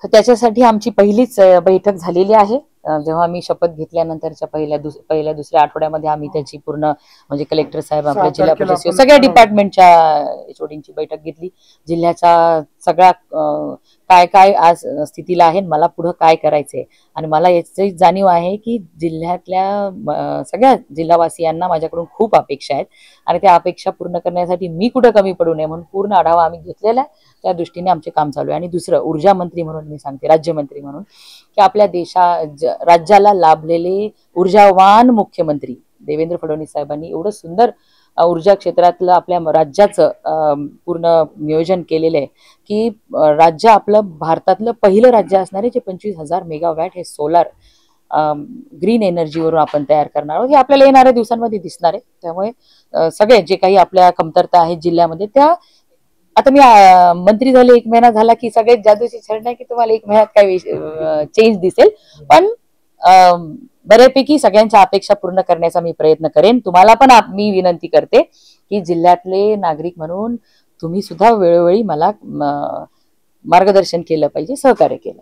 तर त्याच्यासाठी आमची पहिलीच बैठक झालेली आहे। जेव्हा मी शपथ घेतल्यानंतरच्या पहिल्या दुसऱ्या आठवड्यामध्ये आम्ही त्याची पूर्ण म्हणजे कलेक्टर साहेब, आपल्या जिल्हा परिषद सगळ्या डिपार्टमेंटच्या एचओडींची बैठक घेतली। जिल्ह्याचा सगळा काय काय आज स्थितीला आहे, मला पुढे काय करायचंय आणि मला याची जाणीव आहे की जिल्ह्यातल्या सगळ्या जिल्हावासियांना माझ्याकडून खूप अपेक्षा आहेत आणि त्या अपेक्षा पूर्ण करण्यासाठी मी कुठे कमी पडू नये म्हणून पूर्ण आढावा आम्ही घेतलेला आहे। त्या दृष्टीने आमचे काम चालू आहे। आणि दुसरं, ऊर्जा मंत्री म्हणून मी सांगते, राज्यमंत्री म्हणून, की आपल्या राज्याला लाभलेले ऊर्जावान मुख्यमंत्री देवेंद्र फडणवीस साहेबांनी एवढं सुंदर ऊर्जा क्षेत्रातलं आपल्या राज्याचं पूर्ण नियोजन केलेलं आहे की राज्य आपलं भारतातलं पहिलं राज्य असणारे जे 25,000 मेगावॅट हे सोलार ग्रीन एनर्जीवरून आपण तयार करणार आहोत। हे आपल्याला येणाऱ्या दिवसांमध्ये दिसणार आहे। त्यामुळे सगळे जे काही आपल्या कमतरता आहेत जिल्ह्यामध्ये, त्या आता मी मंत्री झाले 1 महिना झाला की सगळ्यात जादूची छड नाही की तुम्हाला 1 महिन्यात काही चेंज दिसेल, पण बऱ्यापैकी सगळ्यांच्या अपेक्षा पूर्ण करण्याचा मी प्रयत्न करेन। तुम्हाला पण मी विनंती करते की जिल्ह्यातले नागरिक म्हणून तुम्ही सुद्धा वेळोवेळी मला मार्गदर्शन केलं पाहिजे, सहकार्य केलं।